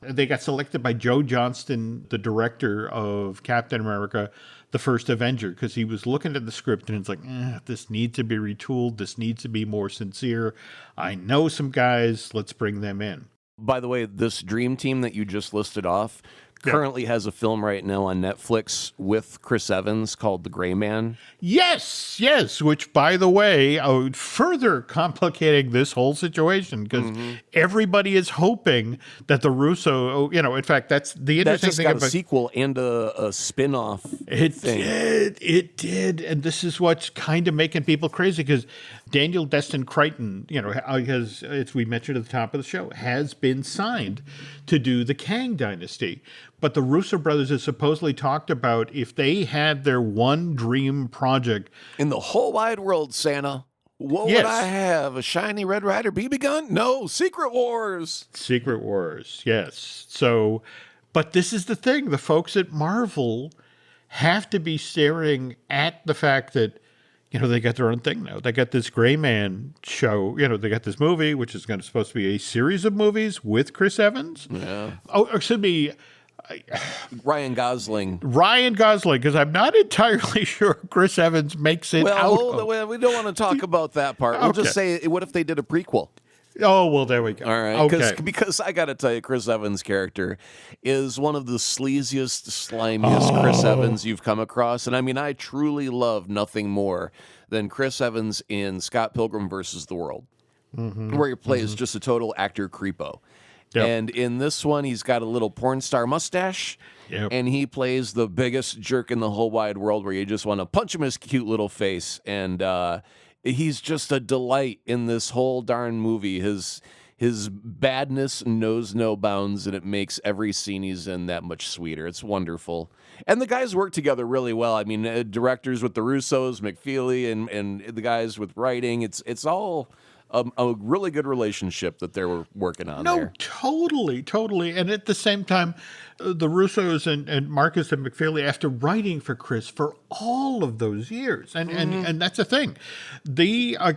[SPEAKER 1] They got selected by Joe Johnston, the director of Captain America, the First Avenger, because he was looking at the script and it's like, this needs to be retooled. This needs to be more sincere. I know some guys. Let's bring them in.
[SPEAKER 2] By the way, this dream team that you just listed off currently has a film right now on Netflix with Chris Evans called The Gray Man.
[SPEAKER 1] Yes, which, by the way, further complicating this whole situation because everybody is hoping that the Russo, in fact, that's the interesting thing.
[SPEAKER 2] That just got a sequel and a spin-off thing.
[SPEAKER 1] It did, and this is what's kind of making people crazy because Daniel Destin Crichton, has, as we mentioned at the top of the show, has been signed to do the Kang Dynasty. But the Russo brothers have supposedly talked about if they had their one dream project.
[SPEAKER 2] In the whole wide world, Santa, what would I have? A shiny Red Ryder BB gun? No, Secret Wars.
[SPEAKER 1] Secret Wars, yes. So, but this is the thing. The folks at Marvel have to be staring at the fact that, they got their own thing now. They got this Gray Man show. They got this movie, which is supposed to be a series of movies with Chris Evans.
[SPEAKER 2] Yeah.
[SPEAKER 1] Oh, it should be
[SPEAKER 2] Ryan Gosling,
[SPEAKER 1] because I'm not entirely sure Chris Evans makes it out.
[SPEAKER 2] Well, we don't want to talk about that part. We'll just say, what if they did a prequel?
[SPEAKER 1] Oh, well, there we go.
[SPEAKER 2] All right.
[SPEAKER 1] Okay.
[SPEAKER 2] Because I got to tell you, Chris Evans' character is one of the sleaziest, slimiest Chris Evans you've come across. And I mean, I truly love nothing more than Chris Evans in Scott Pilgrim versus the World, where he plays just a total actor creepo. Yep. And in this one, he's got a little porn star mustache, and he plays the biggest jerk in the whole wide world where you just want to punch him in his cute little face. And he's just a delight in this whole darn movie. His badness knows no bounds, and it makes every scene he's in that much sweeter. It's wonderful. And the guys work together really well. I mean, directors with the Russos, McFeely, and the guys with writing. It's all a really good relationship that they're working on there.
[SPEAKER 1] No, totally. And at the same time, the Russos and Marcus and McFeely, after writing for Chris for all of those years, and that's the thing.
[SPEAKER 2] I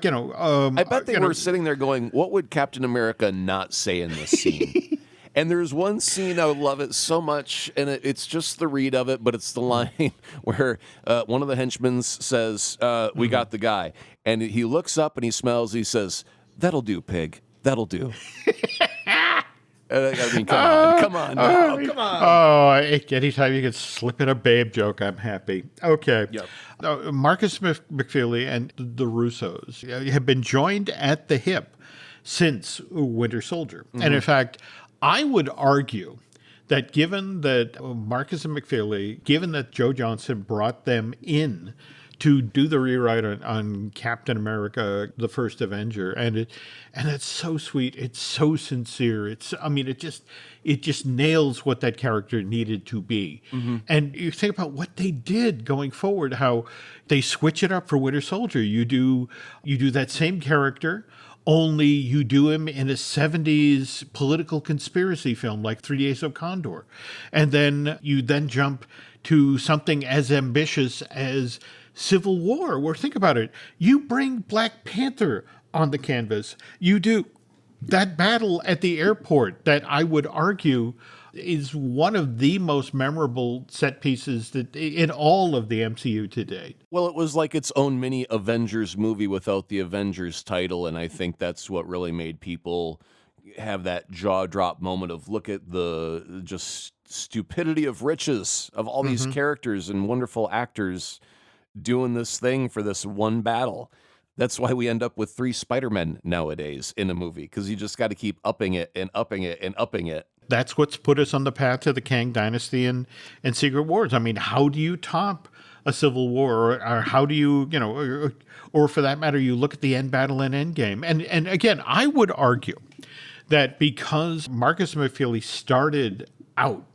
[SPEAKER 2] bet they were sitting there going, what would Captain America not say in this scene? And there's one scene, I love it so much, and it's just the read of it, but it's the line where one of the henchmen says, we got the guy. And he looks up and he smells, he says, that'll do, pig. That'll do. I mean, come on.
[SPEAKER 1] Oh, anytime you can slip in a babe joke, I'm happy. Okay. Yep. Marcus McFeely and the Russos have been joined at the hip since Winter Soldier. And in fact, I would argue that given that Marcus and McFeely, given that Joe Johnston brought them in to do the rewrite on Captain America, the First Avenger, and it's so sweet. It's so sincere. It just nails what that character needed to be. And you think about what they did going forward, how they switch it up for Winter Soldier. You do that same character, only you do him in a 70s political conspiracy film like 3 Days of Condor. And then you jump to something as ambitious as Civil War, where, think about it, you bring Black Panther on the canvas. You do that battle at the airport that I would argue is one of the most memorable set pieces that in all of the MCU to date.
[SPEAKER 2] Well, it was like its own mini Avengers movie without the Avengers title, and I think that's what really made people have that jaw drop moment of look at the just stupidity of riches of all these characters and wonderful actors doing this thing for this one battle. That's why we end up with 3 Spider-Men nowadays in a movie, because you just got to keep upping it and upping it and upping it.
[SPEAKER 1] That's what's put us on the path to the Kang Dynasty and Secret Wars. I mean, how do you top a Civil War, or how do you, or for that matter, you look at the end battle in Endgame. And again, I would argue that because Marcus McFeely started out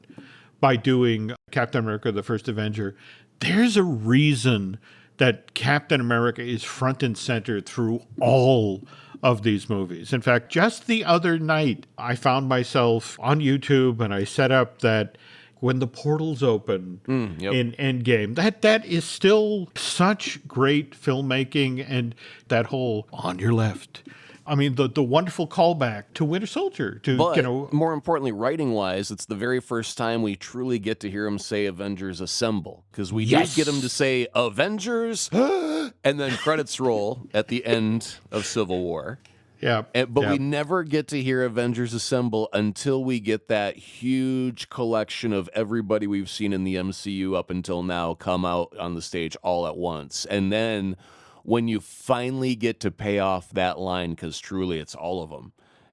[SPEAKER 1] by doing Captain America, the First Avenger, there's a reason that Captain America is front and center through all of these movies. In fact, just the other night, I found myself on YouTube and I set up that when the portals open in Endgame, that is still such great filmmaking, and that whole on your left. I mean, the wonderful callback to Winter Soldier.
[SPEAKER 2] But more importantly, writing-wise, it's the very first time we truly get to hear him say Avengers Assemble. Because we did get him to say Avengers, and then credits roll at the end of Civil War.
[SPEAKER 1] Yeah.
[SPEAKER 2] But we never get to hear Avengers Assemble until we get that huge collection of everybody we've seen in the MCU up until now come out on the stage all at once. And then when you finally get to pay off that line, because truly it's all of them,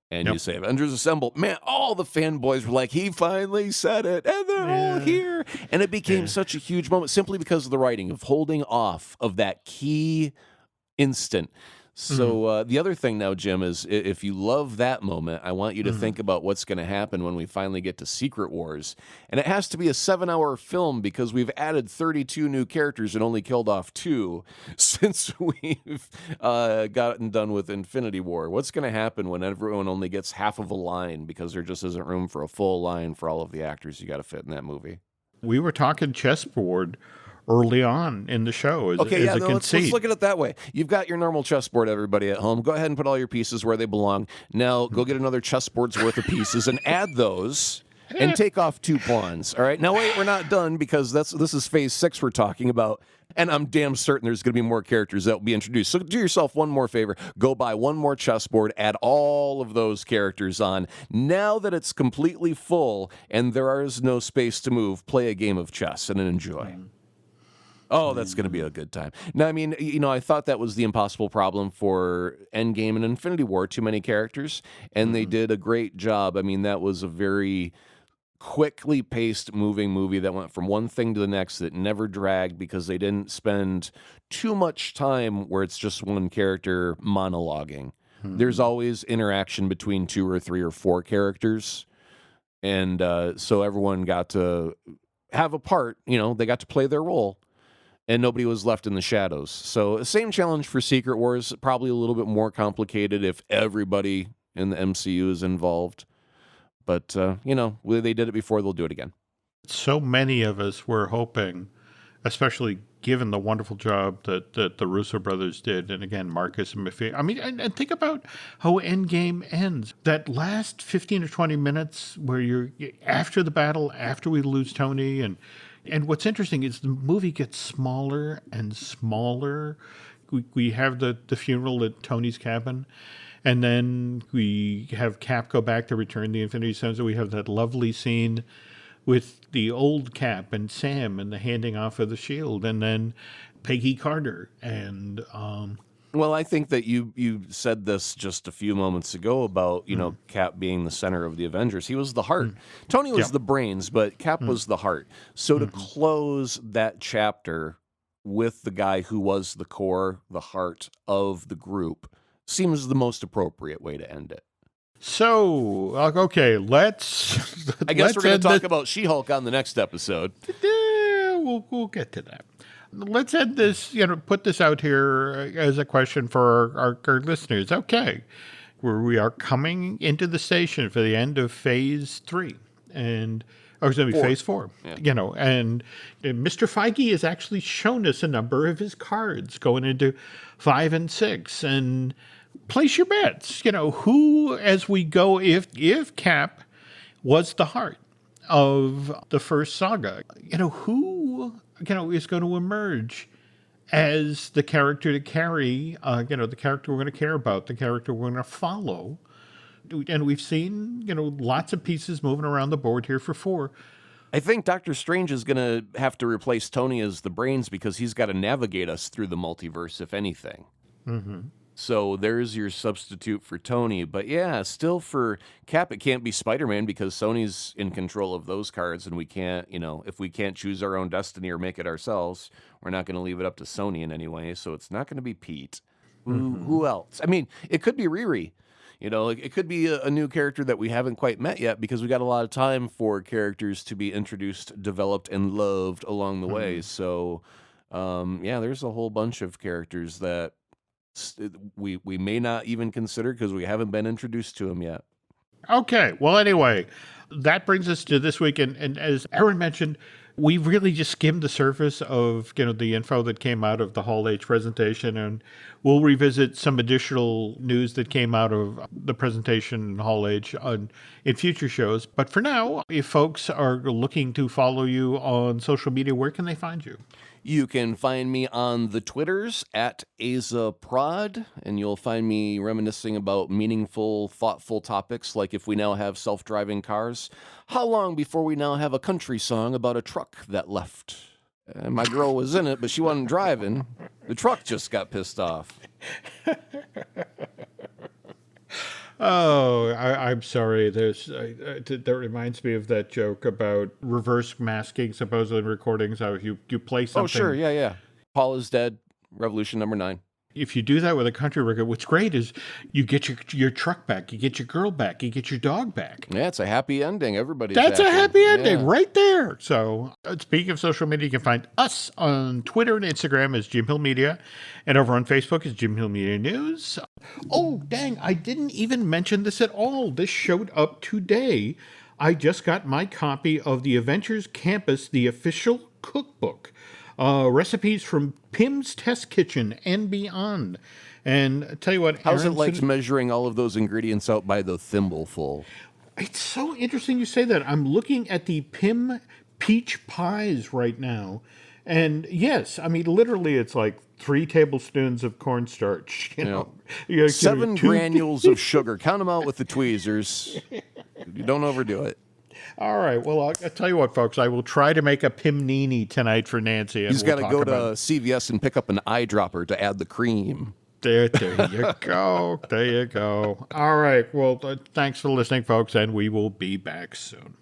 [SPEAKER 2] and you say Avengers Assemble, man, all the fanboys were like, he finally said it, and they're all here. And it became such a huge moment simply because of the writing, of holding off of that key instant. So the other thing now, Jim, is if you love that moment, I want you to think about what's going to happen when we finally get to Secret Wars. And it has to be a 7-hour film because we've added 32 new characters and only killed off 2 since we've gotten done with Infinity War. What's going to happen when everyone only gets half of a line because there just isn't room for a full line for all of the actors you got to fit in that movie?
[SPEAKER 1] We were talking chessboard early on in the show as a conceit.
[SPEAKER 2] Let's look at it that way. You've got your normal chessboard, everybody at home. Go ahead and put all your pieces where they belong. Now go get another chessboard's worth of pieces and add those and take off 2 pawns. All right. Now wait, we're not done because this is phase 6 we're talking about. And I'm damn certain there's going to be more characters that will be introduced. So do yourself one more favor. Go buy one more chessboard, add all of those characters on. Now that it's completely full and there is no space to move, play a game of chess and enjoy. Oh, that's going to be a good time. Now, I mean, I thought that was the impossible problem for Endgame and Infinity War, too many characters, and they did a great job. I mean, that was a very quickly paced, moving movie that went from one thing to the next that never dragged because they didn't spend too much time where it's just one character monologuing. There's always interaction between 2 or 3 or 4 characters, and so everyone got to have a part, they got to play their role. And nobody was left in the shadows. So same challenge for Secret Wars, probably a little bit more complicated if everybody in the MCU is involved. But, they did it before, they'll do it again.
[SPEAKER 1] So many of us were hoping, especially given the wonderful job that the Russo brothers did, and again, Marcus and McFeely. I mean, and think about how Endgame ends. That last 15 or 20 minutes where you're after the battle, after we lose Tony, and what's interesting is the movie gets smaller and smaller. We have the funeral at Tony's cabin, and then we have Cap go back to return the Infinity Stones, and we have that lovely scene with the old Cap and Sam and the handing off of the shield, and then Peggy Carter and
[SPEAKER 2] well, I think that you said this just a few moments ago about, Cap being the center of the Avengers. He was the heart. Tony was the brains, but Cap was the heart. So to close that chapter with the guy who was the core, the heart of the group, seems the most appropriate way to end it.
[SPEAKER 1] So, okay, let's...
[SPEAKER 2] I guess
[SPEAKER 1] let's
[SPEAKER 2] we're going
[SPEAKER 1] end
[SPEAKER 2] to talk
[SPEAKER 1] this-
[SPEAKER 2] about She-Hulk on the next episode.
[SPEAKER 1] We'll get to that. Let's end this, put this out here as a question for our listeners. Okay, we are coming into the station for the end of Phase 3. And... Oh, it's going to be Phase 4,
[SPEAKER 2] Yeah.
[SPEAKER 1] And Mr. Feige has actually shown us a number of his cards going into 5 and 6. And place your bets, who, as we go, if Cap was the heart of the first saga, who, is going to emerge as the character to carry, the character we're going to care about, the character we're going to follow. And we've seen, lots of pieces moving around the board here for 4.
[SPEAKER 2] I think Doctor Strange is going to have to replace Tony as the brains because he's got to navigate us through the multiverse, if anything.
[SPEAKER 1] Mm-hmm.
[SPEAKER 2] So there's your substitute for Tony. But yeah, still for Cap, it can't be Spider-Man because Sony's in control of those cards, and we can't, if we can't choose our own destiny or make it ourselves, we're not going to leave it up to Sony in any way. So it's not going to be Pete. Who else? I mean, it could be Riri. It could be a new character that we haven't quite met yet because we got a lot of time for characters to be introduced, developed, and loved along the way. So, there's a whole bunch of characters that we may not even consider because we haven't been introduced to them yet.
[SPEAKER 1] Okay. Well, anyway, that brings us to this week. And as Aaron mentioned, we really just skimmed the surface of, the info that came out of the Hall H presentation. And we'll revisit some additional news that came out of the presentation in Hall H in future shows. But for now, if folks are looking to follow you on social media, where can they find you?
[SPEAKER 2] You can find me on the Twitters at AzaProd, and you'll find me reminiscing about meaningful, thoughtful topics like if we now have self-driving cars, how long before we now have a country song about a truck that left? My girl was in it, but she wasn't driving. The truck just got pissed off.
[SPEAKER 1] Oh, I'm sorry. That reminds me of that joke about reverse masking, supposedly in recordings. How you play something.
[SPEAKER 2] Oh, sure. Yeah. Paul is dead. Revolution number 9.
[SPEAKER 1] If you do that with a country record, what's great is you get your truck back, you get your girl back, you get your dog back.
[SPEAKER 2] Yeah, it's a happy ending. Everybody's
[SPEAKER 1] That's
[SPEAKER 2] happy.
[SPEAKER 1] a happy ending right there. So speaking of social media, you can find us on Twitter and Instagram as Jim Hill Media, and over on Facebook as Jim Hill Media News. Oh, dang, I didn't even mention this at all. This showed up today. I just got my copy of the Adventures Campus, the official cookbook. Recipes from Pim's Test Kitchen and beyond. And I tell you what,
[SPEAKER 2] how's it
[SPEAKER 1] Aaron,
[SPEAKER 2] like measuring all of those ingredients out by the thimbleful?
[SPEAKER 1] It's so interesting you say that. I'm looking at the Pim peach pies right now. And yes, I mean, literally, it's like 3 tablespoons of cornstarch. You know,
[SPEAKER 2] 7 granules of sugar. Count them out with the tweezers. You don't overdo it.
[SPEAKER 1] All right. Well, I'll tell you what, folks. I will try to make a Pimnini tonight for Nancy.
[SPEAKER 2] He's got to go to CVS and pick up an eyedropper to add the cream.
[SPEAKER 1] There you go. There you go. All right. Well, thanks for listening, folks, and we will be back soon.